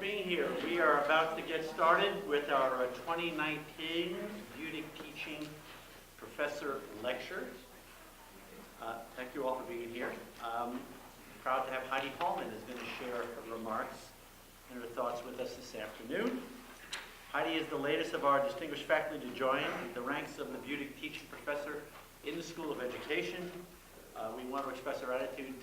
being here. We are about to get started with our 2019 Budig Teaching Professor Lecture. Thank you all for being here. Proud to have Heidi Hallman is going to share her remarks and her thoughts with us this afternoon. Heidi is the latest of our distinguished faculty to join the ranks of the Budig Teaching Professor in the School of Education. We want to express our gratitude.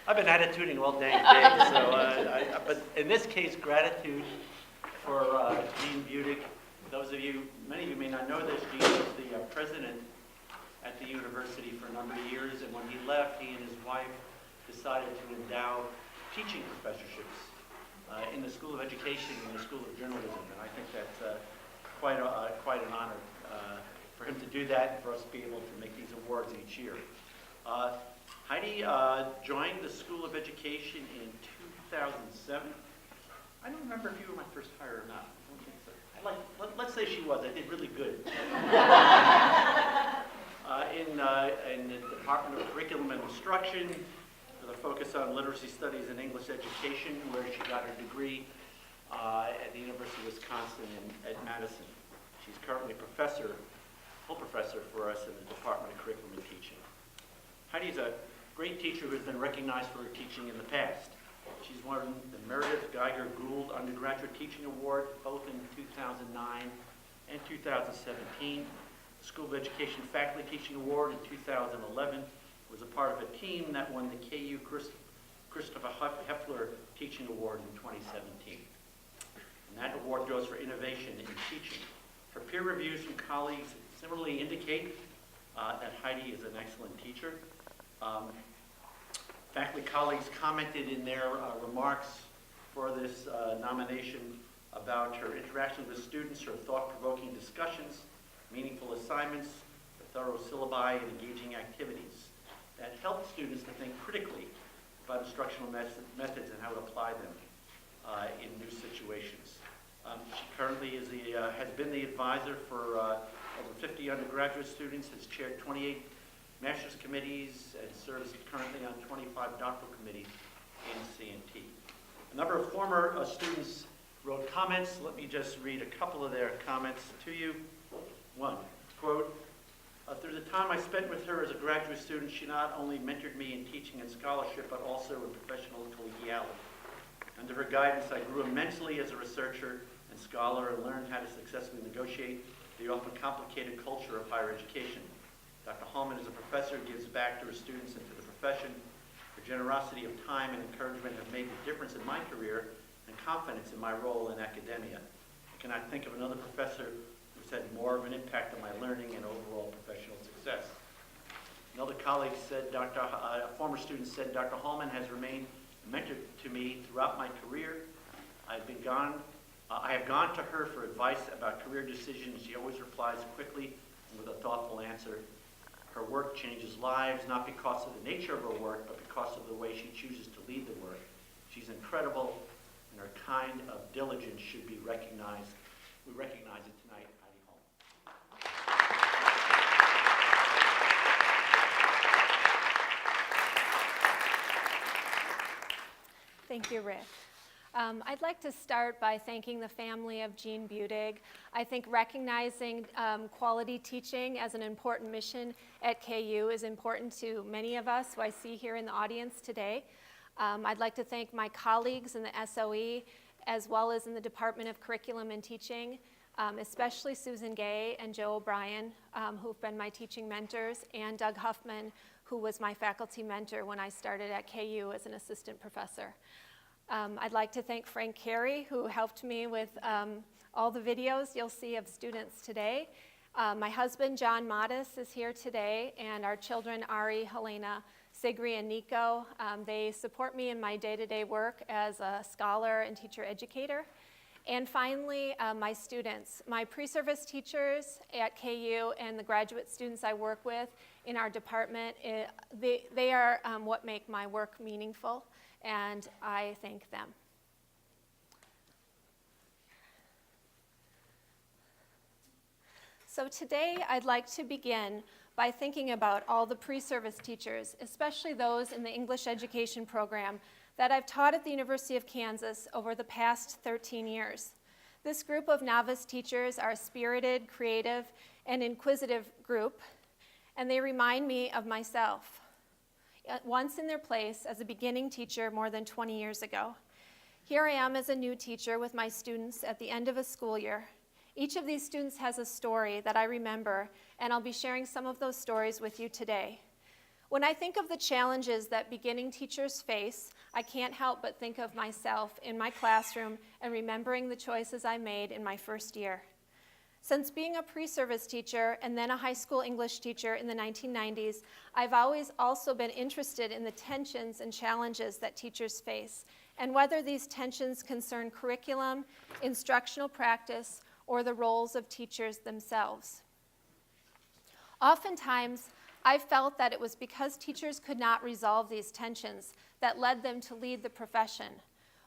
I've been attituding all day, but in this case, gratitude for Dean Budig. Those of you, many of you may not know this, Dean was the president at the university for a number of years, and when he left, he and his wife decided to endow teaching professorships in the School of Education and the School of Journalism, and I think that's quite an honor for him to do that and for us to be able to make these awards each year. Heidi joined the School of Education in 2007. I don't remember if you were my first hire or not. I don't think so. Let's say she was. I did really good. In the Department of Curriculum and Instruction, with a focus on literacy studies and English education, where she got her degree at the University of Wisconsin at Madison. She's currently full professor for us in the Department of Curriculum and Teaching. Heidi's a great teacher who has been recognized for her teaching in the past. She's won the Meredith Geiger Gould Undergraduate Teaching Award, both in 2009 and 2017. The School of Education Faculty Teaching Award in 2011 was a part of a team that won the KU Christopher Heffler Teaching Award in 2017. And that award goes for innovation in teaching. Her peer reviews from colleagues similarly indicate that Heidi is an excellent teacher. Faculty colleagues commented in their remarks for this nomination about her interaction with students, her thought-provoking discussions, meaningful assignments, the thorough syllabi, and engaging activities that help students to think critically about instructional methods and how to apply them in new situations. She currently has been the advisor for over 50 undergraduate students, has chaired 28 master's committees, and serves currently on 25 doctoral committees in C&T. A number of former students wrote comments. Let me just read a couple of their comments to you. One, quote, through the time I spent with her as a graduate student, she not only mentored me in teaching and scholarship, but also in professional collegiality. Under her guidance, I grew immensely as a researcher and scholar and learned how to successfully negotiate the often complicated culture of higher education. Dr. Hallman, as a professor, gives back to her students and to the profession. Her generosity of time and encouragement have made the difference in my career and confidence in my role in academia. I cannot think of another professor who's had more of an impact on my learning and overall professional success. Another colleague said, a former student said, Dr. Hallman has remained a mentor to me throughout my career. I have gone to her for advice about career decisions. She always replies quickly and with a thoughtful answer. Her work changes lives, not because of the nature of her work, but because of the way she chooses to lead the work. She's incredible, and her kind of diligence should be recognized. We recognize it tonight, Heidi Hallman. Thank you, Rick. I'd like to start by thanking the family of Dean Budig. I think recognizing quality teaching as an important mission at KU is important to many of us who I see here in the audience today. I'd like to thank my colleagues in the SOE as well as in the Department of Curriculum and Teaching, especially Susan Gay and Joe O'Brien, who've been my teaching mentors, and Doug Huffman, who was my faculty mentor when I started at KU as an assistant professor. I'd like to thank Frank Carey, who helped me with all the videos you'll see of students today. My husband, John Modis, is here today, and our children, Ari, Helena, Sigri, and Nico. They support me in my day-to-day work as a scholar and teacher educator. And finally, my students, my pre-service teachers at KU and the graduate students I work with in our department, they are what make my work meaningful, and I thank them. So today I'd like to begin by thinking about all the pre-service teachers, especially those in the English education program that I've taught at the University of Kansas over the past 13 years. This group of novice teachers are a spirited, creative, and inquisitive group, and they remind me of myself, once in their place as a beginning teacher more than 20 years ago. Here I am as a new teacher with my students at the end of a school year. Each of these students has a story that I remember, and I'll be sharing some of those stories with you today. When I think of the challenges that beginning teachers face, I can't help but think of myself in my classroom and remembering the choices I made in my first year. Since being a pre-service teacher and then a high school English teacher in the 1990s, I've always also been interested in the tensions and challenges that teachers face, and whether these tensions concern curriculum, instructional practice, or the roles of teachers themselves. Oftentimes, I've felt that it was because teachers could not resolve these tensions that led them to leave the profession.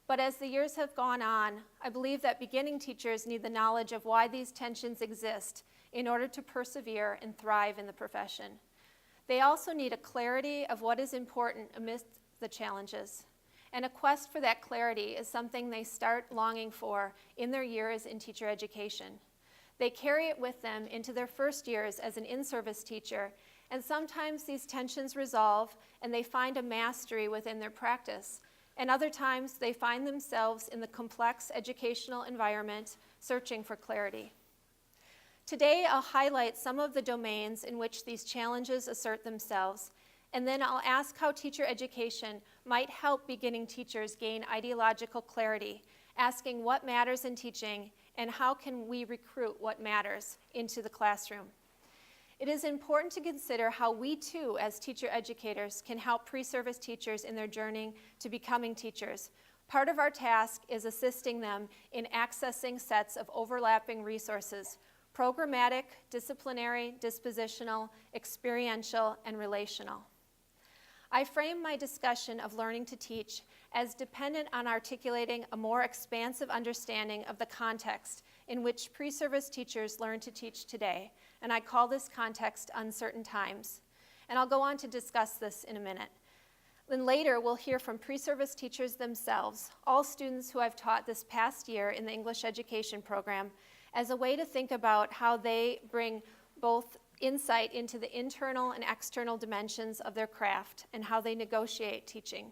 But as the years have gone on, I believe that beginning teachers need the knowledge of why these tensions exist in order to persevere and thrive in the profession. They also need a clarity of what is important amidst the challenges. And a quest for that clarity is something they start longing for in their years in teacher education. They carry it with them into their first years as an in-service teacher, and sometimes these tensions resolve and they find a mastery within their practice. And other times they find themselves in the complex educational environment searching for clarity. Today I'll highlight some of the domains in which these challenges assert themselves, and then I'll ask how teacher education might help beginning teachers gain ideological clarity, asking what matters in teaching and how can we recruit what matters into the classroom. It is important to consider how we too, as teacher educators, can help pre-service teachers in their journey to becoming teachers. Part of our task is assisting them in accessing sets of overlapping resources: programmatic, disciplinary, dispositional, experiential, and relational. I frame my discussion of learning to teach as dependent on articulating a more expansive understanding of the context in which pre-service teachers learn to teach today, and I call this context uncertain times. And I'll go on to discuss this in a minute. Then later, we'll hear from pre-service teachers themselves, all students who I've taught this past year in the English education program, as a way to think about how they bring both insight into the internal and external dimensions of their craft and how they negotiate teaching.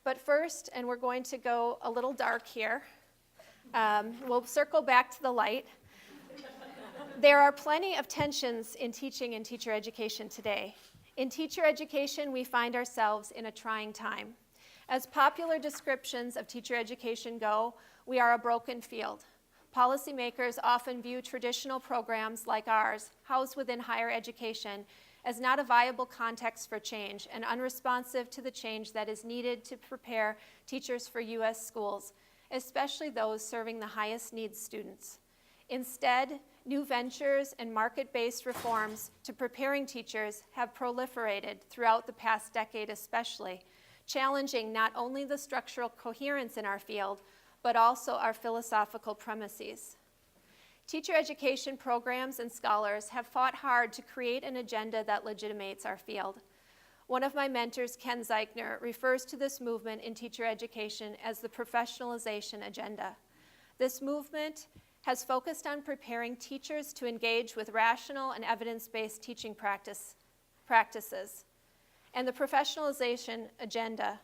But first, and we're going to go a little dark here, we'll circle back to the light. There are plenty of tensions in teaching and teacher education today. In teacher education, we find ourselves in a trying time. As popular descriptions of teacher education go, we are a broken field. Policymakers often view traditional programs like ours, housed within higher education, as not a viable context for change and unresponsive to the change that is needed to prepare teachers for U.S. schools, especially those serving the highest needs students. Instead, new ventures and market-based reforms to preparing teachers have proliferated throughout the past decade especially, challenging not only the structural coherence in our field, but also our philosophical premises. Teacher education programs and scholars have fought hard to create an agenda that legitimates our field. One of my mentors, Ken Zeichner, refers to this movement in teacher education as the professionalization agenda. This movement has focused on preparing teachers to engage with rational and evidence-based teaching practices. And the professionalization agenda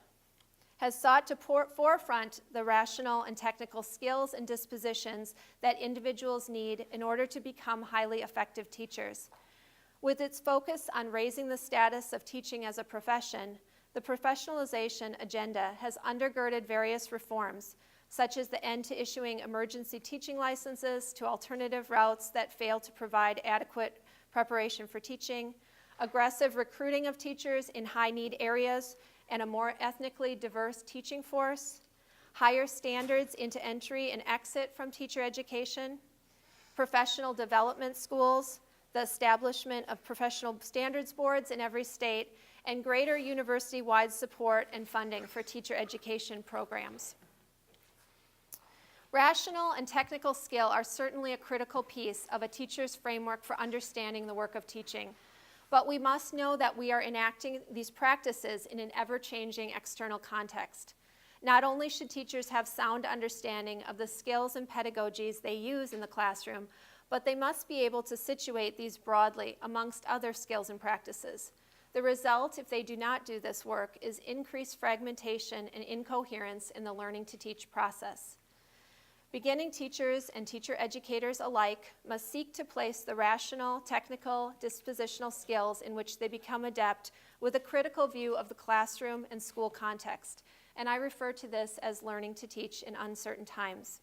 has sought to forefront the rational and technical skills and dispositions that individuals need in order to become highly effective teachers. With its focus on raising the status of teaching as a profession, the professionalization agenda has undergirded various reforms, such as the end to issuing emergency teaching licenses to alternative routes that fail to provide adequate preparation for teaching, aggressive recruiting of teachers in high-need areas, and a more ethnically diverse teaching force, higher standards into entry and exit from teacher education, professional development schools, the establishment of professional standards boards in every state, and greater university-wide support and funding for teacher education programs. Rational and technical skill are certainly a critical piece of a teacher's framework for understanding the work of teaching. But we must know that we are enacting these practices in an ever-changing external context. Not only should teachers have sound understanding of the skills and pedagogies they use in the classroom, but they must be able to situate these broadly amongst other skills and practices. The result, if they do not do this work, is increased fragmentation and incoherence in the learning to teach process. Beginning teachers and teacher educators alike must seek to place the rational, technical, dispositional skills in which they become adept with a critical view of the classroom and school context. And I refer to this as learning to teach in uncertain times.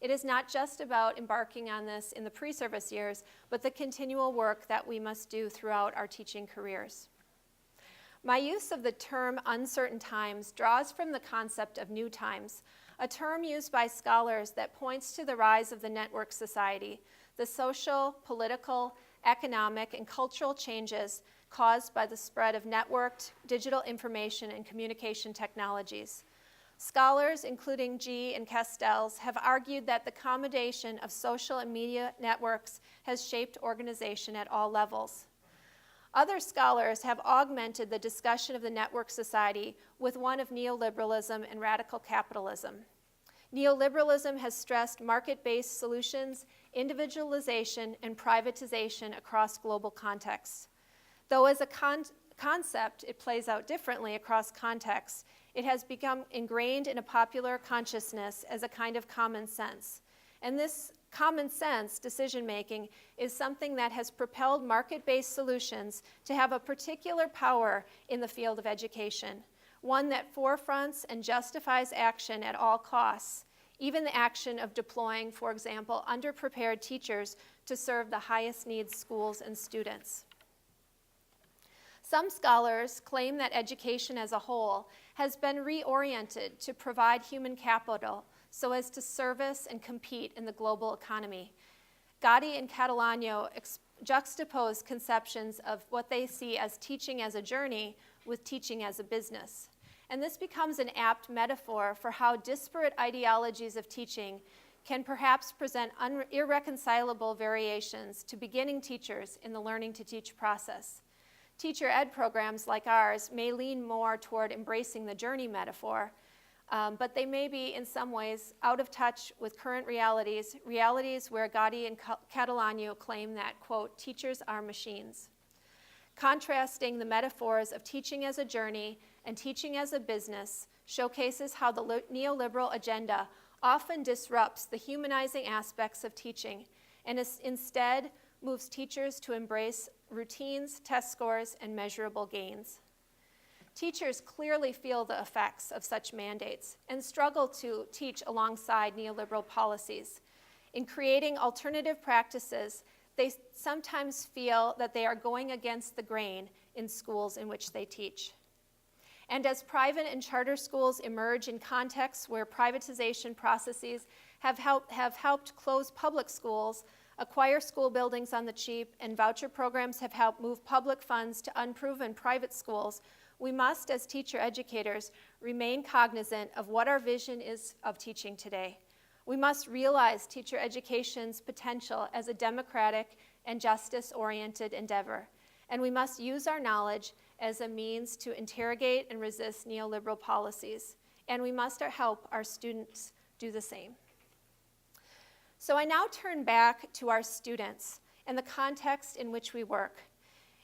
It is not just about embarking on this in the pre-service years, but the continual work that we must do throughout our teaching careers. My use of the term uncertain times draws from the concept of new times, a term used by scholars that points to the rise of the network society, the social, political, economic, and cultural changes caused by the spread of networked digital information and communication technologies. Scholars, including G. and Castells, have argued that the combination of social and media networks has shaped organization at all levels. Other scholars have augmented the discussion of the network society with one of neoliberalism and radical capitalism. Neoliberalism has stressed market-based solutions, individualization, and privatization across global contexts. Though as a concept, it plays out differently across contexts, it has become ingrained in a popular consciousness as a kind of common sense. And this common sense decision-making is something that has propelled market-based solutions to have a particular power in the field of education, one that forefronts and justifies action at all costs, even the action of deploying, for example, underprepared teachers to serve the highest needs schools and students. Some scholars claim that education as a whole has been reoriented to provide human capital so as to service and compete in the global economy. Gotti and Catalano juxtapose conceptions of what they see as teaching as a journey with teaching as a business. And this becomes an apt metaphor for how disparate ideologies of teaching can perhaps present irreconcilable variations to beginning teachers in the learning to teach process. Teacher ed programs like ours may lean more toward embracing the journey metaphor, but they may be in some ways out of touch with current realities where Gotti and Catalano claim that, quote, teachers are machines. Contrasting the metaphors of teaching as a journey and teaching as a business showcases how the neoliberal agenda often disrupts the humanizing aspects of teaching and instead moves teachers to embrace routines, test scores, and measurable gains. Teachers clearly feel the effects of such mandates and struggle to teach alongside neoliberal policies. In creating alternative practices, they sometimes feel that they are going against the grain in schools in which they teach. And as private and charter schools emerge in contexts where privatization processes have helped close public schools, acquire school buildings on the cheap, and voucher programs have helped move public funds to unproven private schools, we must, as teacher educators, remain cognizant of what our vision is of teaching today. We must realize teacher education's potential as a democratic and justice-oriented endeavor, and we must use our knowledge as a means to interrogate and resist neoliberal policies, and we must help our students do the same. So I now turn back to our students and the context in which we work.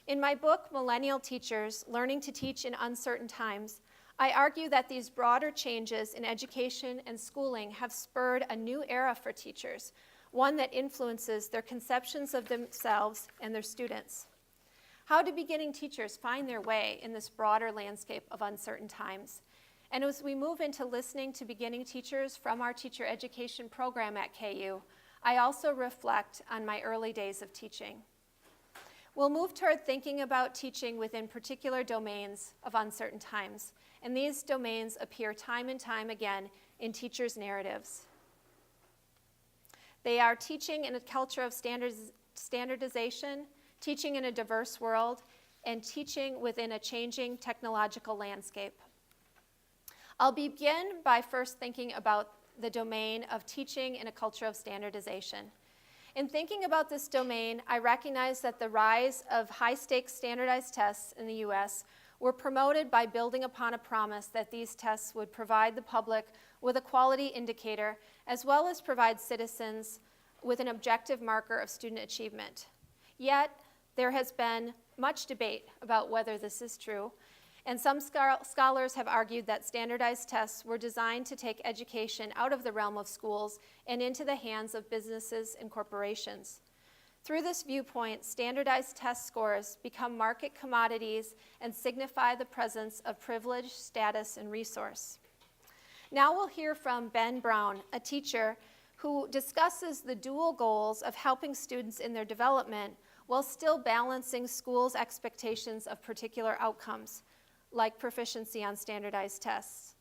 In my book, Millennial Teachers, Learning to Teach in Uncertain Times, I argue that these broader changes in education and schooling have spurred a new era for teachers, one that influences their conceptions of themselves and their students. How do beginning teachers find their way in this broader landscape of uncertain times? And as we move into listening to beginning teachers from our teacher education program at KU, I also reflect on my early days of teaching. We'll move toward thinking about teaching within particular domains of uncertain times, and these domains appear time and time again in teachers' narratives. They are teaching in a culture of standardization, teaching in a diverse world, and teaching within a changing technological landscape. I'll begin by first thinking about the domain of teaching in a culture of standardization. In thinking about this domain, I recognize that the rise of high-stakes standardized tests in the US were promoted by building upon a promise that these tests would provide the public with a quality indicator, as well as provide citizens with an objective marker of student achievement. Yet, there has been much debate about whether this is true, and some scholars have argued that standardized tests were designed to take education out of the realm of schools and into the hands of businesses and corporations. Through this viewpoint, standardized test scores become market commodities and signify the presence of privilege, status, and resource. Now we'll hear from Ben Brown, a teacher who discusses the dual goals of helping students in their development while still balancing schools' expectations of particular outcomes, like proficiency on standardized tests.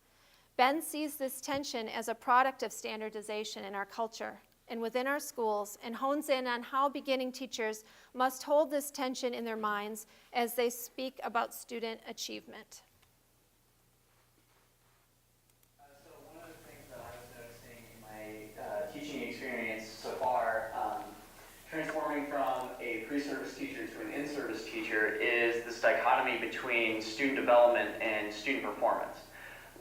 Ben sees this tension as a product of standardization in our culture and within our schools, and hones in on how beginning teachers must hold this tension in their minds as they speak about student achievement. So one of the things that I was noticing in my teaching experience so far, transforming from a pre-service teacher to an in-service teacher, is this dichotomy between student development and student performance.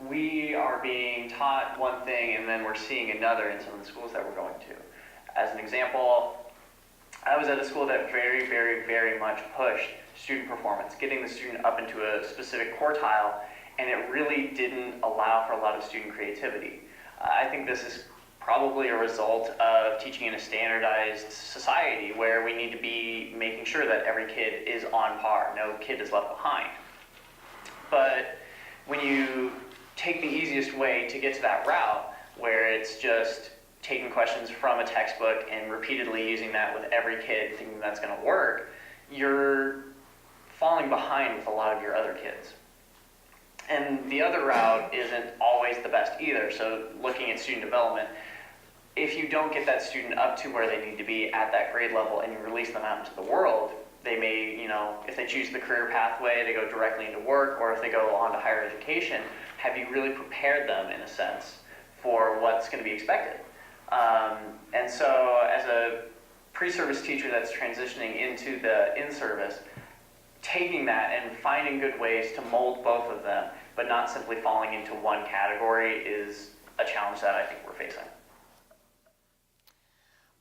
We are being taught one thing and then we're seeing another in some of the schools that we're going to. As an example, I was at a school that very, very, very much pushed student performance, getting the student up into a specific quartile, and it really didn't allow for a lot of student creativity. I think this is probably a result of teaching in a standardized society where we need to be making sure that every kid is on par, no kid is left behind. But when you take the easiest way to get to that route, where it's just taking questions from a textbook and repeatedly using that with every kid thinking that's going to work, you're falling behind with a lot of your other kids. And the other route isn't always the best either. So looking at student development, if you don't get that student up to where they need to be at that grade level and you release them out into the world, they may, if they choose the career pathway, they go directly into work, or if they go on to higher education, have you really prepared them, in a sense, for what's going to be expected? And so as a pre-service teacher that's transitioning into the in-service, taking that and finding good ways to mold both of them, but not simply falling into one category, is a challenge that I think we're facing.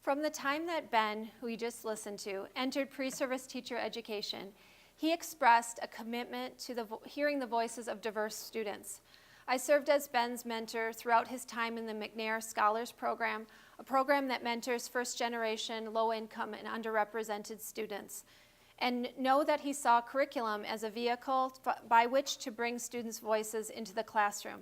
From the time that Ben, who you just listened to, entered pre-service teacher education, he expressed a commitment to hearing the voices of diverse students. I served as Ben's mentor throughout his time in the McNair Scholars Program, a program that mentors first-generation, low-income, and underrepresented students, and know that he saw curriculum as a vehicle by which to bring students' voices into the classroom.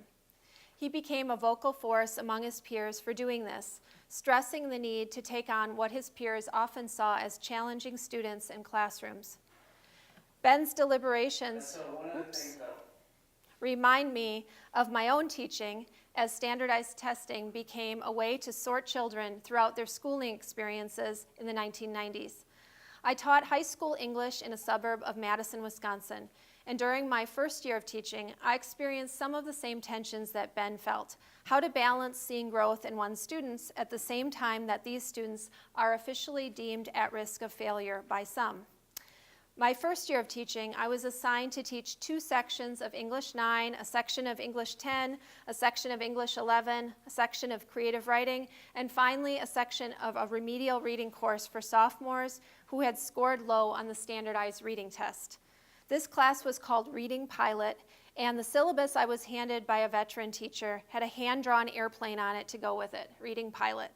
He became a vocal force among his peers for doing this, stressing the need to take on what his peers often saw as challenging students in classrooms. Ben's deliberations remind me of my own teaching, as standardized testing became a way to sort children throughout their schooling experiences in the 1990s. I taught high school English in a suburb of Madison, Wisconsin, and during my first year of teaching, I experienced some of the same tensions that Ben felt: how to balance seeing growth in one's students at the same time that these students are officially deemed at risk of failure by some. My first year of teaching, I was assigned to teach 2 sections of English 9, a section of English 10, a section of English 11, a section of creative writing, and finally a section of a remedial reading course for sophomores who had scored low on the standardized reading test. This class was called Reading Pilot, and the syllabus I was handed by a veteran teacher had a hand-drawn airplane on it to go with it, Reading Pilot.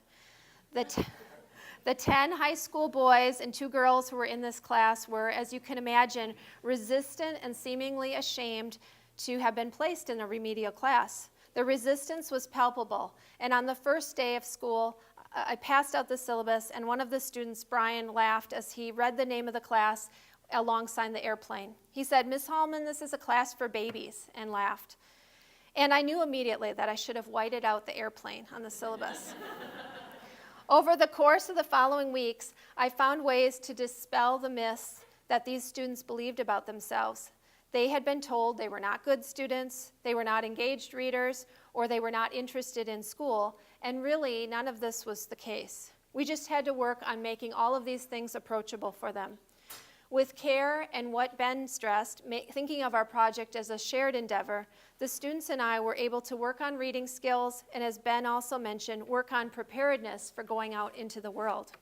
The 10 high school boys and 2 girls who were in this class were, as you can imagine, resistant and seemingly ashamed to have been placed in a remedial class. The resistance was palpable, and on the first day of school, I passed out the syllabus, and one of the students, Brian, laughed as he read the name of the class alongside the airplane. He said, "Miss Hallman, this is a class for babies," and laughed. And I knew immediately that I should have whited out the airplane on the syllabus. Over the course of the following weeks, I found ways to dispel the myths that these students believed about themselves. They had been told they were not good students, they were not engaged readers, or they were not interested in school, And really, none of this was the case. We just had to work on making all of these things approachable for them. With care and what Ben stressed, thinking of our project as a shared endeavor, the students and I were able to work on reading skills and, as Ben also mentioned, work on preparedness for going out into the world.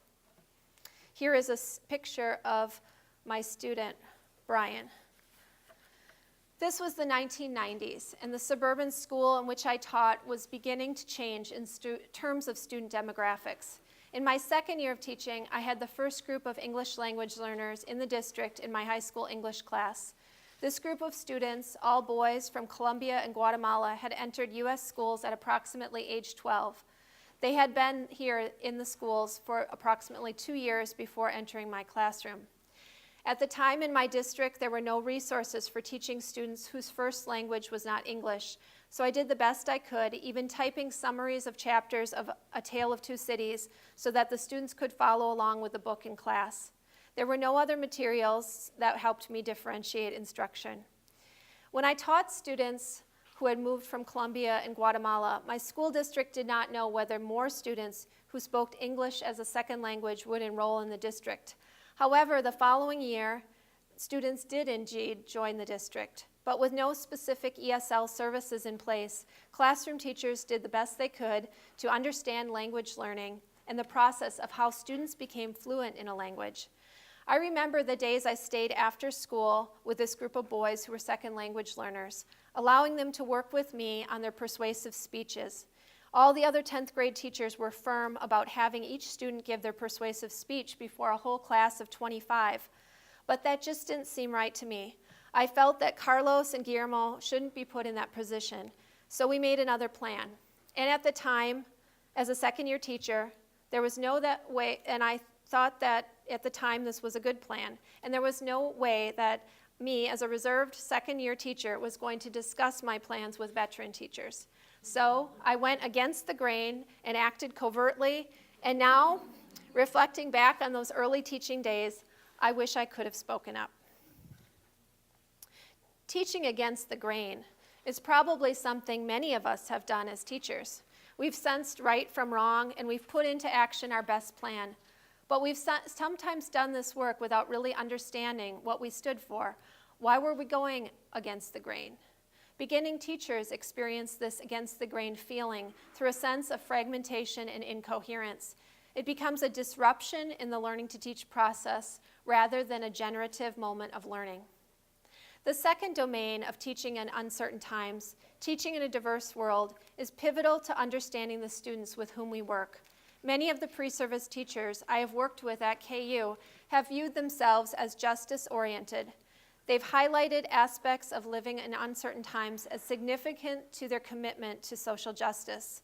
Here is a picture of my student, Brian. This was the 1990s, and the suburban school in which I taught was beginning to change in terms of student demographics. In my second year of teaching, I had the first group of English language learners in the district in my high school English class. This group of students, all boys from Colombia and Guatemala, had entered U.S. schools at approximately age 12. They had been here in the schools for approximately 2 years before entering my classroom. At the time in my district, there were no resources for teaching students whose first language was not English, so I did the best I could, even typing summaries of chapters of A Tale of Two Cities so that the students could follow along with the book in class. There were no other materials that helped me differentiate instruction. When I taught students who had moved from Colombia and Guatemala, my school district did not know whether more students who spoke English as a second language would enroll in the district. However, the following year, students did indeed join the district. But with no specific ESL services in place, classroom teachers did the best they could to understand language learning and the process of how students became fluent in a language. I remember the days I stayed after school with this group of boys who were second language learners, allowing them to work with me on their persuasive speeches. All the other 10th grade teachers were firm about having each student give their persuasive speech before a whole class of 25, but that just didn't seem right to me. I felt that Carlos and Guillermo shouldn't be put in that position, so we made another plan. And at the time, as a second-year teacher, there was no that way, and I thought that at the time this was a good plan, and there was no way that me, as a reserved second-year teacher, was going to discuss my plans with veteran teachers. So I went against the grain and acted covertly, and now, reflecting back on those early teaching days, I wish I could have spoken up. Teaching against the grain is probably something many of us have done as teachers. We've sensed right from wrong, and we've put into action our best plan. But we've sometimes done this work without really understanding what we stood for. Why were we going against the grain? Beginning teachers experience this against the grain feeling through a sense of fragmentation and incoherence. It becomes a disruption in the learning to teach process rather than a generative moment of learning. The second domain of teaching in uncertain times, teaching in a diverse world, is pivotal to understanding the students with whom we work. Many of the pre-service teachers I have worked with at KU have viewed themselves as justice-oriented. They've highlighted aspects of living in uncertain times as significant to their commitment to social justice.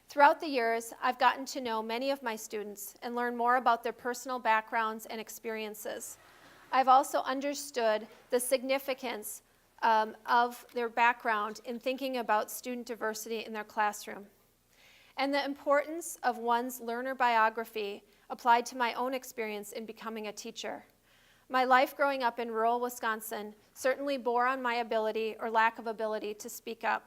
Throughout the years, I've gotten to know many of my students and learn more about their personal backgrounds and experiences. I've also understood the significance of their background in thinking about student diversity in their classroom, and the importance of one's learner biography applied to my own experience in becoming a teacher. My life growing up in rural Wisconsin certainly bore on my ability or lack of ability to speak up.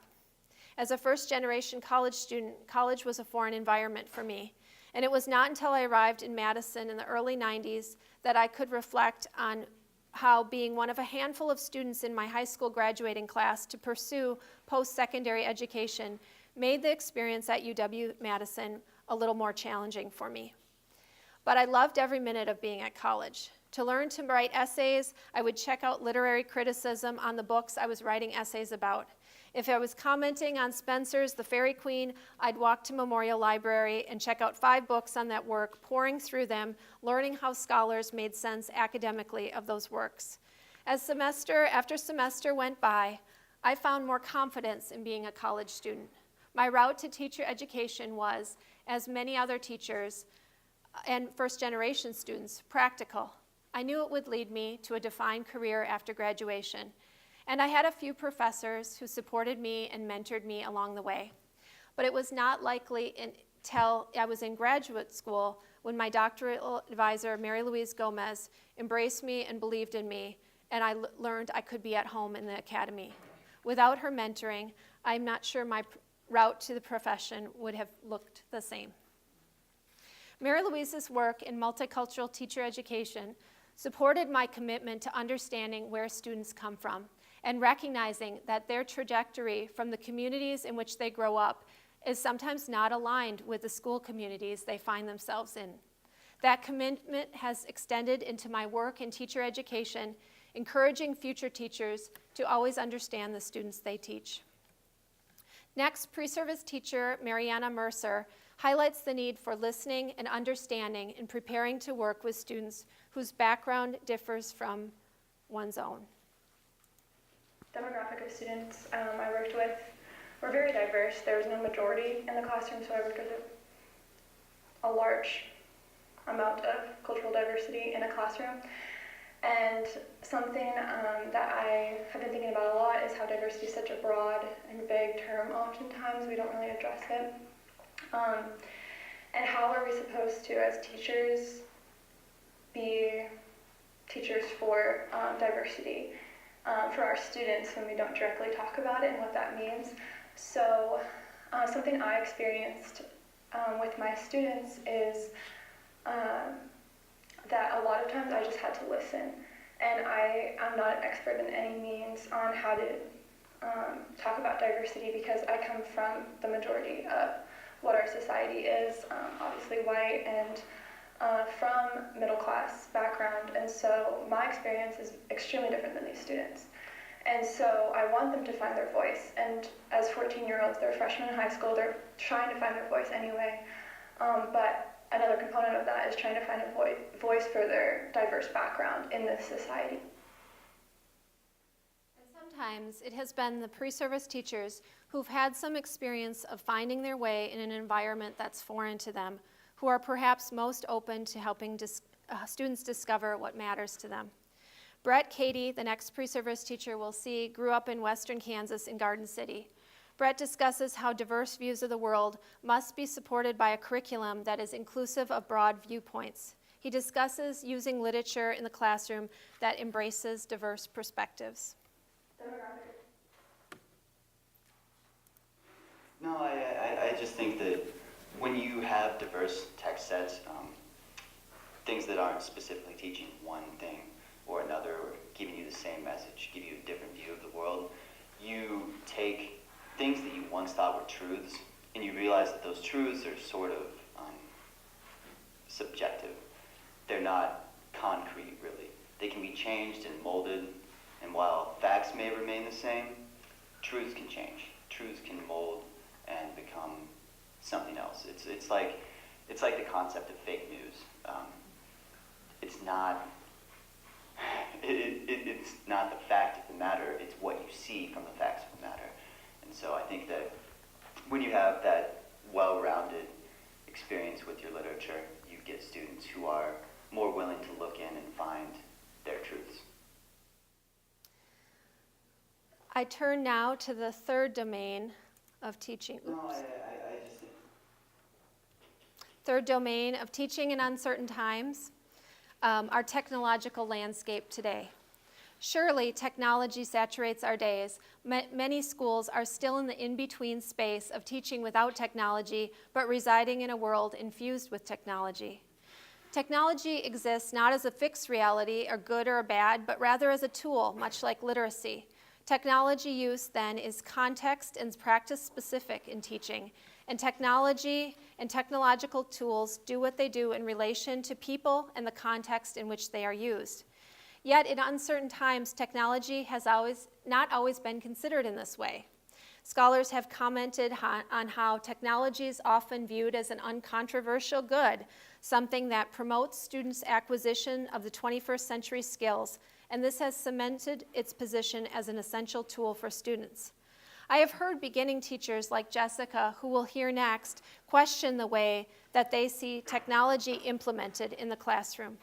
As a first-generation college student, college was a foreign environment for me, and it was not until I arrived in Madison in the early 90s that I could reflect on how being one of a handful of students in my high school graduating class to pursue post-secondary education made the experience at UW-Madison a little more challenging for me. But I loved every minute of being at college. To learn to write essays, I would check out literary criticism on the books I was writing essays about. If I was commenting on Spencer's The Fairy Queen, I'd walk to Memorial Library and check out 5 books on that work, pouring through them, learning how scholars made sense academically of those works. As semester after semester went by, I found more confidence in being a college student. My route to teacher education was, as many other teachers and first-generation students, practical. I knew it would lead me to a defined career after graduation, and I had a few professors who supported me and mentored me along the way. But it was not likely until I was in graduate school when my doctoral advisor, Mary Louise Gomez, embraced me and believed in me, and I learned I could be at home in the academy. Without her mentoring, I'm not sure my route to the profession would have looked the same. Mary Louise's work in multicultural teacher education supported my commitment to understanding where students come from and recognizing that their trajectory from the communities in which they grow up is sometimes not aligned with the school communities they find themselves in. That commitment has extended into my work in teacher education, encouraging future teachers to always understand the students they teach. Next, pre-service teacher Mariana Mercer highlights the need for listening and understanding in preparing to work with students whose background differs from one's own. Demographic of students I worked with were very diverse. There was no majority in the classroom, so I worked with a large amount of cultural diversity in a classroom. And something that I have been thinking about a lot is how diversity is such a broad and vague term. Oftentimes we don't really address it. And how are we supposed to, as teachers, be teachers for diversity for our students when we don't directly talk about it and what that means? So something I experienced with my students is that a lot of times I just had to listen. And I'm not an expert in any means on how to talk about diversity because I come from the majority of what our society is, obviously white and from middle class background. And so my experience is extremely different than these students. And so I want them to find their voice. And as 14-year-olds, they're freshmen in high school, they're trying to find their voice anyway. But another component of that is trying to find a voice for their diverse background in this society. And sometimes it has been the pre-service teachers who've had some experience of finding their way in an environment that's foreign to them, who are perhaps most open to helping students discover what matters to them. Brett Cady, the next pre-service teacher we'll see, grew up in western Kansas in Garden City. Brett discusses how diverse views of the world must be supported by a curriculum that is inclusive of broad viewpoints. He discusses using literature in the classroom that embraces diverse perspectives. No, I just think that when you have diverse text sets, things that aren't specifically teaching one thing or another or giving you the same message, give you a different view of the world, you take things that you once thought were truths, and you realize that those truths are sort of subjective. They're not concrete, really. They can be changed and molded, and while facts may remain the same, truths can change. Truths can mold and become something else. It's like the concept of fake news. It's not the fact of the matter. It's what you see from the facts of the matter. And so I think that when you have that well-rounded experience with your literature, you get students who are more willing to look in and find their truths. I turn now to the third domain of teaching. No, I just think... Third domain of teaching in uncertain times, our technological landscape today. Surely technology saturates our days. Many schools are still in the in-between space of teaching without technology, but residing in a world infused with technology. Technology exists not as a fixed reality, or good or bad, but rather as a tool, much like literacy. Technology use, then, is context and practice-specific in teaching, and technology and technological tools do what they do in relation to people and the context in which they are used. Yet, in uncertain times, technology has not always been considered in this way. Scholars have commented on how technology is often viewed as an uncontroversial good, something that promotes students' acquisition of the 21st century skills, and this has cemented its position as an essential tool for students. I have heard beginning teachers like Jessica, who we'll hear next, question the way that they see technology implemented in the classroom.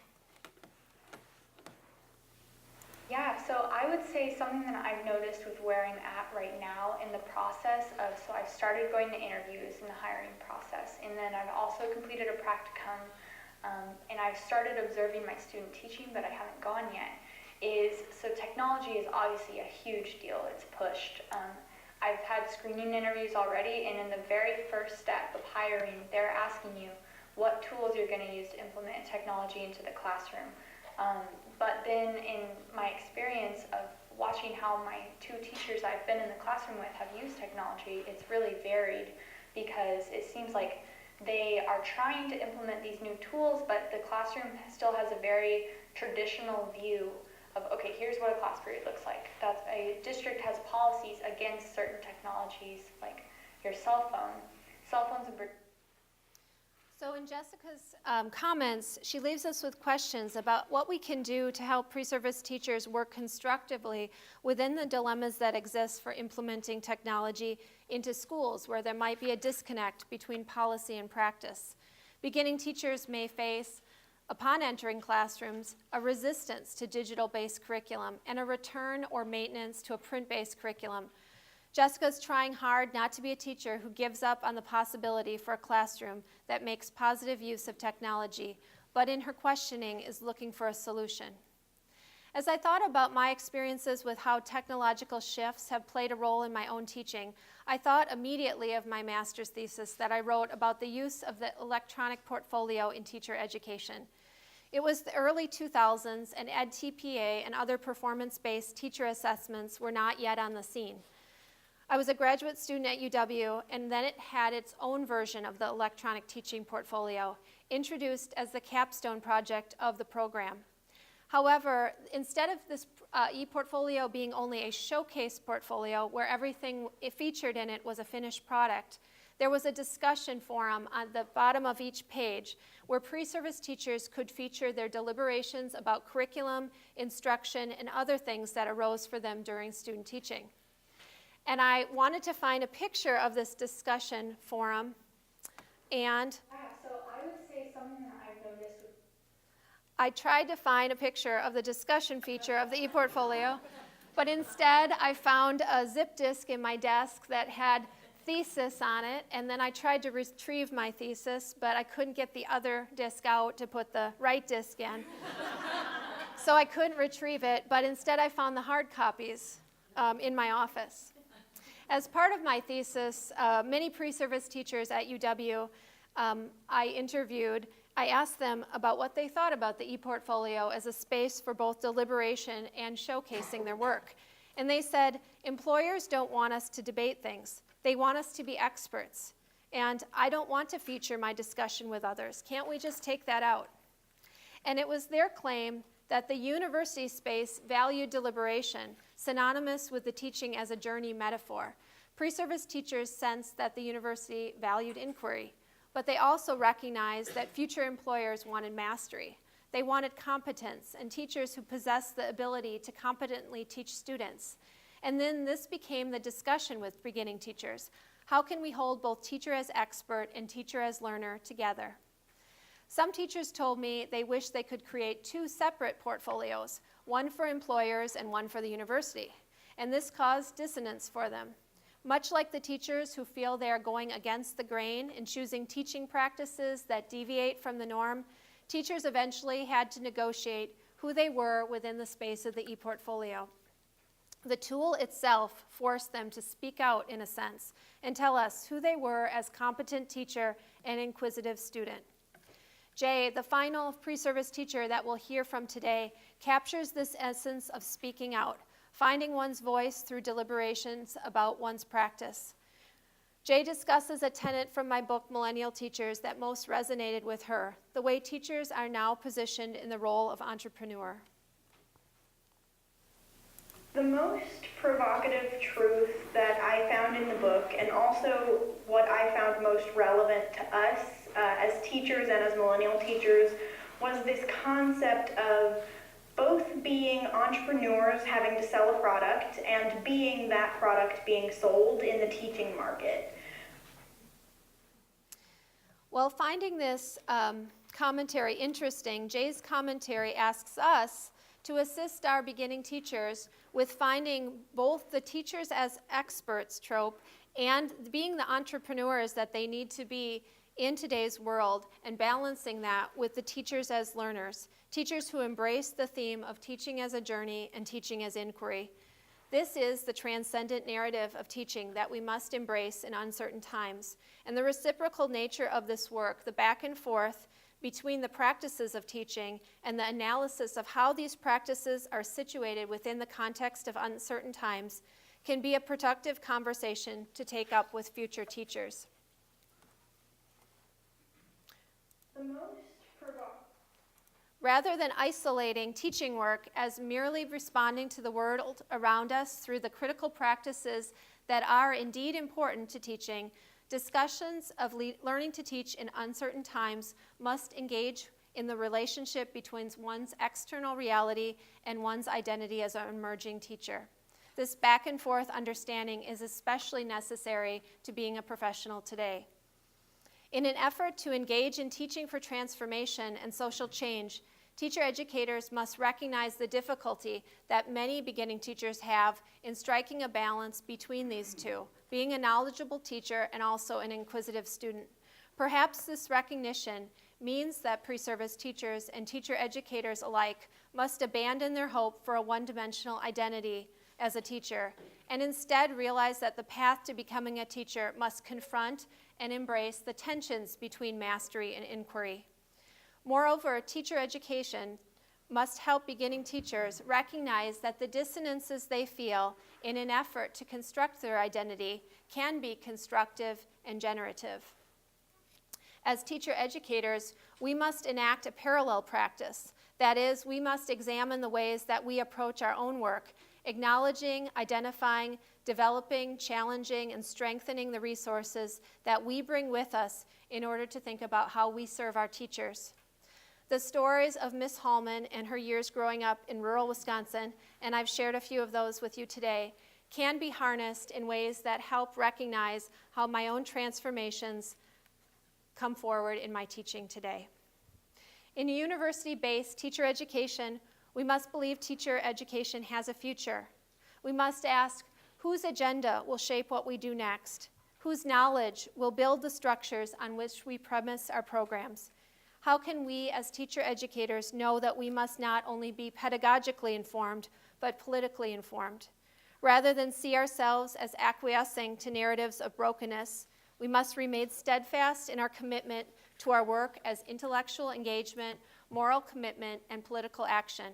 Yeah, so I would say something that I've noticed with where I'm at right now in the process of, so I've started going to interviews in the hiring process, and then I've also completed a practicum, and I've started observing my student teaching, but I haven't gone yet, so technology is obviously a huge deal. It's pushed. I've had screening interviews already, and in the very first step of hiring, they're asking you what tools you're going to use to implement technology into the classroom. But then in my experience of watching how my two teachers I've been in the classroom with have used technology, it's really varied, because it seems like they are trying to implement these new tools, but the classroom still has a very traditional view of, okay, here's what a class period looks like. That a district has policies against certain technologies, like your cell phone. Cell phones in So in Jessica's comments, she leaves us with questions about what we can do to help pre-service teachers work constructively within the dilemmas that exist for implementing technology into schools where there might be a disconnect between policy and practice. Beginning teachers may face, upon entering classrooms, a resistance to digital-based curriculum and a return or maintenance to a print-based curriculum. Jessica's trying hard not to be a teacher who gives up on the possibility for a classroom that makes positive use of technology, but in her questioning is looking for a solution. As I thought about my experiences with how technological shifts have played a role in my own teaching, I thought immediately of my master's thesis that I wrote about the use of the electronic portfolio in teacher education. It was the early 2000s, and EdTPA and other performance-based teacher assessments were not yet on the scene. I was a graduate student at UW, and then it had its own version of the electronic teaching portfolio, introduced as the capstone project of the program. However, instead of this e-portfolio being only a showcase portfolio where everything featured in it was a finished product, there was a discussion forum on the bottom of each page where pre-service teachers could feature their deliberations about curriculum, instruction, and other things that arose for them during student teaching. And I wanted to find a picture of this discussion forum, and so I would say something that I've noticed with I tried to find a picture of the discussion feature of the e-portfolio, but instead I found a zip disk in my desk that had thesis on it, and then I tried to retrieve my thesis, but I couldn't get the other disk out to put the right disk in. So I couldn't retrieve it, but instead I found the hard copies in my office. As part of my thesis, many pre-service teachers at UW I interviewed, I asked them about what they thought about the e-portfolio as a space for both deliberation and showcasing their work. And they said, employers don't want us to debate things. They want us to be experts. And I don't want to feature my discussion with others. Can't we just take that out? And it was their claim that the university space valued deliberation, synonymous with the teaching as a journey metaphor. Pre-service teachers sensed that the university valued inquiry, but they also recognized that future employers wanted mastery. They wanted competence and teachers who possessed the ability to competently teach students. And then this became the discussion with beginning teachers. How can we hold both teacher as expert and teacher as learner together? Some teachers told me they wish they could create two separate portfolios, one for employers and one for the university. And this caused dissonance for them. Much like the teachers who feel they are going against the grain in choosing teaching practices that deviate from the norm, teachers eventually had to negotiate who they were within the space of the e-portfolio. The tool itself forced them to speak out, in a sense, and tell us who they were as competent teacher and inquisitive student. Jay, the final pre-service teacher that we'll hear from today, captures this essence of speaking out, finding one's voice through deliberations about one's practice. Jay discusses a tenet from my book, Millennial Teachers, that most resonated with her, the way teachers are now positioned in the role of entrepreneur. The most provocative truth that I found in the book, and also what I found most relevant to us as teachers and as millennial teachers, was this concept of both being entrepreneurs having to sell a product and being that product being sold in the teaching market. Well, finding this commentary interesting, Jay's commentary asks us to assist our beginning teachers with finding both the teachers as experts trope and being the entrepreneurs that they need to be in today's world, and balancing that with the teachers as learners, teachers who embrace the theme of teaching as a journey and teaching as inquiry. This is the transcendent narrative of teaching that we must embrace in uncertain times. And the reciprocal nature of this work, the back and forth between the practices of teaching and the analysis of how these practices are situated within the context of uncertain times, can be a productive conversation to take up with future teachers. Rather than isolating teaching work as merely responding to the world around us through the critical practices that are indeed important to teaching, discussions of learning to teach in uncertain times must engage in the relationship between one's external reality and one's identity as an emerging teacher. This back and forth understanding is especially necessary to being a professional today. In an effort to engage in teaching for transformation and social change, teacher educators must recognize the difficulty that many beginning teachers have in striking a balance between these two, being a knowledgeable teacher and also an inquisitive student. Perhaps this recognition means that pre-service teachers and teacher educators alike must abandon their hope for a one-dimensional identity as a teacher, and instead realize that the path to becoming a teacher must confront and embrace the tensions between mastery and inquiry. Moreover, teacher education must help beginning teachers recognize that the dissonances they feel in an effort to construct their identity can be constructive and generative. As teacher educators, we must enact a parallel practice. That is, we must examine the ways that we approach our own work, acknowledging, identifying, developing, challenging, and strengthening the resources that we bring with us in order to think about how we serve our teachers. The stories of Miss Hallman and her years growing up in rural Wisconsin, and I've shared a few of those with you today, can be harnessed in ways that help recognize how my own transformations come forward in my teaching today. In a university-based teacher education, we must believe teacher education has a future. We must ask, whose agenda will shape what we do next? Whose knowledge will build the structures on which we premise our programs? How can we as teacher educators know that we must not only be pedagogically informed, but politically informed? Rather than see ourselves as acquiescing to narratives of brokenness, we must remain steadfast in our commitment to our work as intellectual engagement, moral commitment, and political action.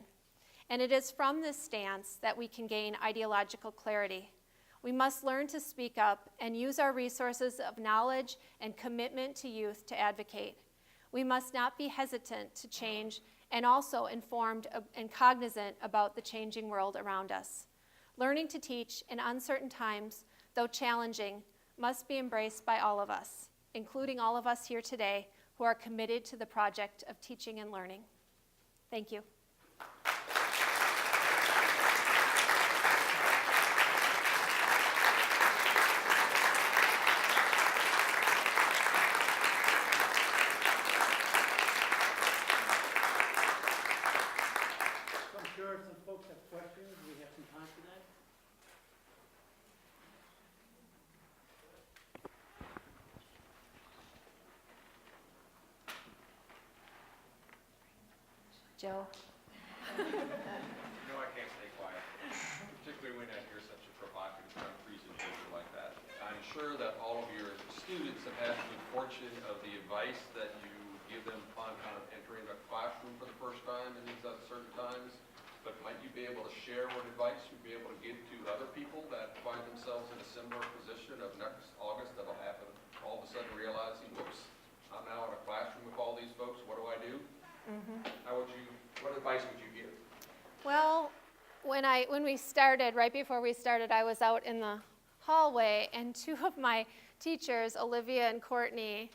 And it is from this stance that we can gain ideological clarity. We must learn to speak up and use our resources of knowledge and commitment to youth to advocate. We must not be hesitant to change and also informed and cognizant about the changing world around us. Learning to teach in uncertain times, though challenging, must be embraced by all of us, including all of us here today who are committed to the project of teaching and learning. Thank you. I'm sure some folks have questions. We have some time for that. Joe? No, I can't stay quiet, particularly when I hear such a provocative kind of presentation like that. I'm sure that all of your students have had the good fortune of the advice that you give them upon kind of entering a classroom for the first time in these uncertain times. But might you be able to share what advice you'd be able to give to other people that find themselves in a similar position of next August that'll happen, all of a sudden realizing, whoops, I'm now in a classroom with all these folks, what do I do? What advice would you give? Well, when we started, right before we started, I was out in the hallway, and two of my teachers, Olivia and Courtney,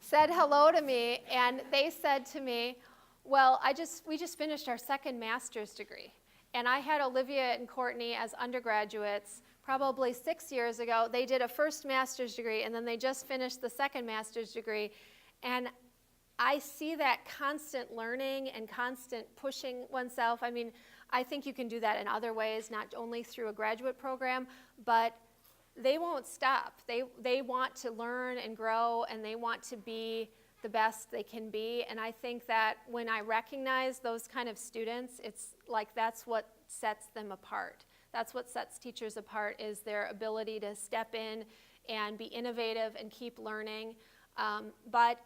said hello to me, and they said to me, well, we just finished our second master's degree. And I had Olivia and Courtney as undergraduates probably 6 years ago. They did a first master's degree, and then they just finished the second master's degree. And I see that constant learning and constant pushing oneself. I mean, I think you can do that in other ways, not only through a graduate program, but they won't stop. They want to learn and grow, and they want to be the best they can be. And I think that when I recognize those kind of students, it's like that's what sets them apart. That's what sets teachers apart, is their ability to step in and be innovative and keep learning. But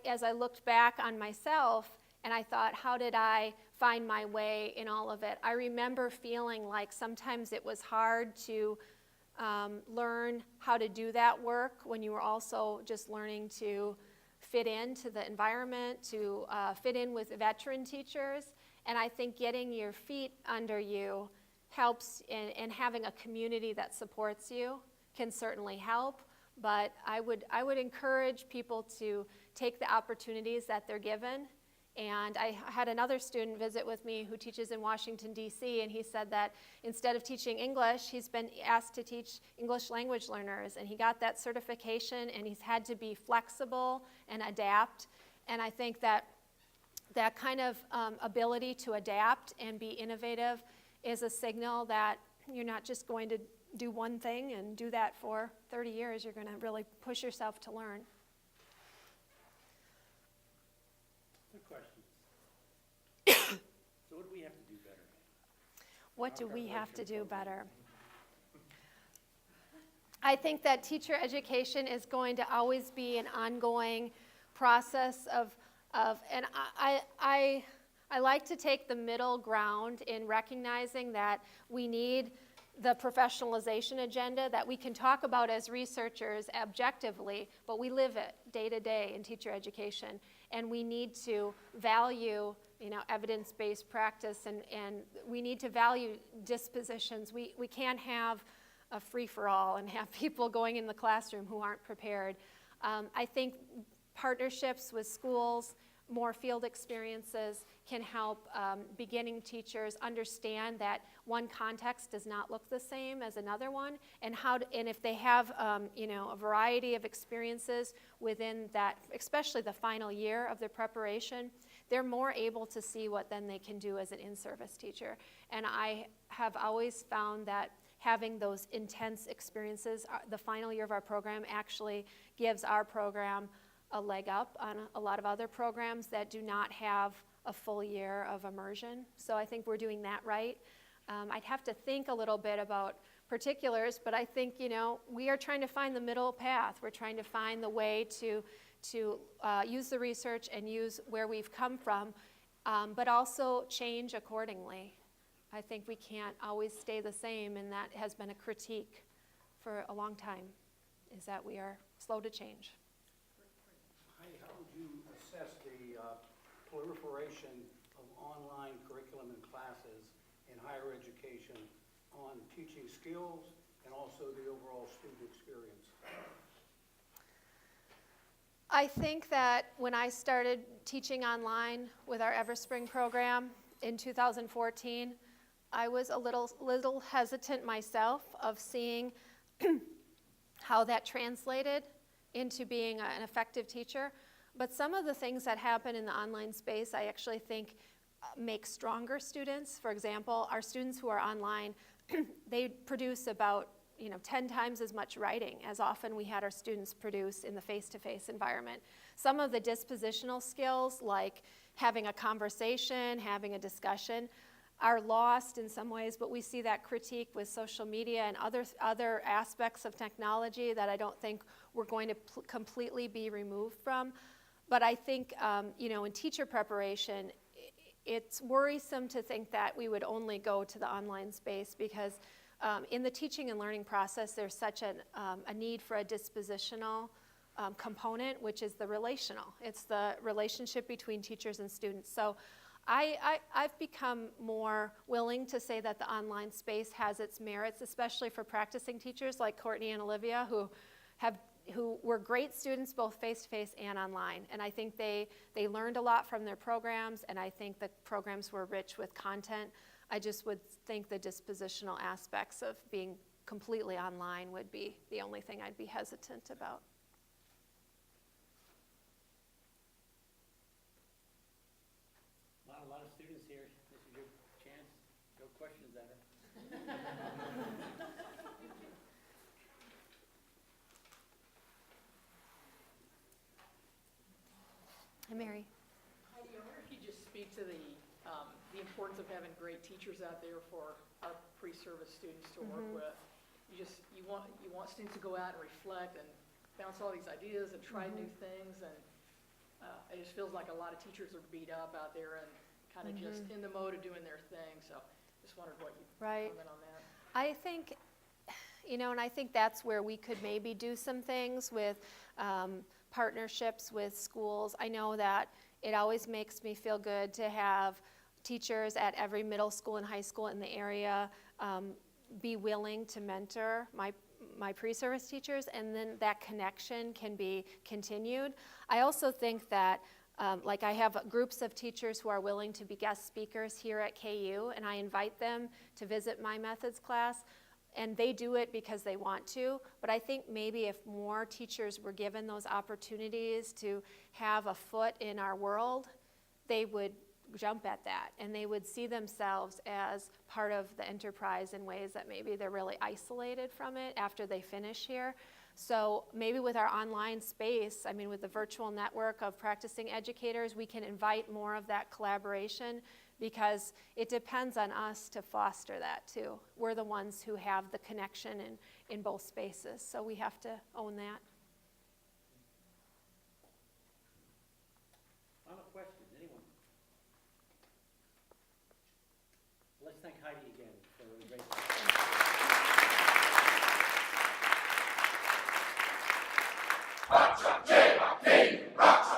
as I looked back on myself and I thought, how did I find my way in all of it? I remember feeling like sometimes it was hard to learn how to do that work when you were also just learning to fit into the environment, to fit in with veteran teachers. And I think getting your feet under you helps, and having a community that supports you can certainly help. But I would encourage people to take the opportunities that they're given. And I had another student visit with me who teaches in Washington, D.C., and he said that instead of teaching English, he's been asked to teach English language learners, and he got that certification, and he's had to be flexible and adapt. And I think that that kind of ability to adapt and be innovative is a signal that you're not just going to do one thing and do that for 30 years. You're going to really push yourself to learn. Good question. So what do we have to do better? What do we have to do better? I think that teacher education is going to always be an ongoing process and I like to take the middle ground in recognizing that we need the professionalization agenda that we can talk about as researchers objectively, but we live it day to day in teacher education. And we need to value, evidence-based practice, and we need to value dispositions. We can't have a free-for-all and have people going in the classroom who aren't prepared. I think partnerships with schools, more field experiences can help beginning teachers understand that one context does not look the same as another one, and if they have a variety of experiences within that, especially the final year of their preparation, they're more able to see what then they can do as an in-service teacher. And I have always found that having those intense experiences, the final year of our program actually gives our program a leg up on a lot of other programs that do not have a full year of immersion. So I think we're doing that right. I'd have to think a little bit about particulars, but I think, we are trying to find the middle path. We're trying to find the way to use the research and use where we've come from, but also change accordingly. I think we can't always stay the same, and that has been a critique for a long time, is that we are slow to change. How would you assess the proliferation of online curriculum and classes in higher education on teaching skills and also the overall student experience? I think that when I started teaching online with our Everspring program in 2014, I was a little hesitant myself of seeing how that translated into being an effective teacher. But some of the things that happen in the online space I actually think make stronger students. For example, our students who are online, they produce about 10 times as much writing as often we had our students produce in the face-to-face environment. Some of the dispositional skills, like having a conversation, having a discussion, are lost in some ways, but we see that critique with social media and other aspects of technology that I don't think we're going to completely be removed from. But I think, in teacher preparation, it's worrisome to think that we would only go to the online space, because in the teaching and learning process, there's such a need for a dispositional component, which is the relational. It's the relationship between teachers and students. So I've become more willing to say that the online space has its merits, especially for practicing teachers like Courtney and Olivia, who were great students both face-to-face and online. And I think they learned a lot from their programs, and I think the programs were rich with content. I just would think the dispositional aspects of being completely online would be the only thing I'd be hesitant about. A lot of students here. This is your chance. No questions at her. Hi, Mary. Heidi, I wonder if you just speak to the importance of having great teachers out there for our pre-service students to work with. You want students to go out and reflect and bounce all these ideas and try new things, and it just feels like a lot of teachers are beat up out there and kind of just in the mode of doing their thing. So just wondered what you comment on that. I think, and I think that's where we could maybe do some things with partnerships with schools. I know that it always makes me feel good to have teachers at every middle school and high school in the area be willing to mentor my pre-service teachers, and then that connection can be continued. I also think that I have groups of teachers who are willing to be guest speakers here at KU, and I invite them to visit my methods class, and they do it because they want to. But I think maybe if more teachers were given those opportunities to have a foot in our world, they would jump at that, and they would see themselves as part of the enterprise in ways that maybe they're really isolated from it after they finish here. So maybe with our online space, with the virtual network of practicing educators, we can invite more of that collaboration, because it depends on us to foster that too. We're the ones who have the connection in both spaces, so we have to own that. Final question, anyone? Let's thank Heidi again for the great. Rock,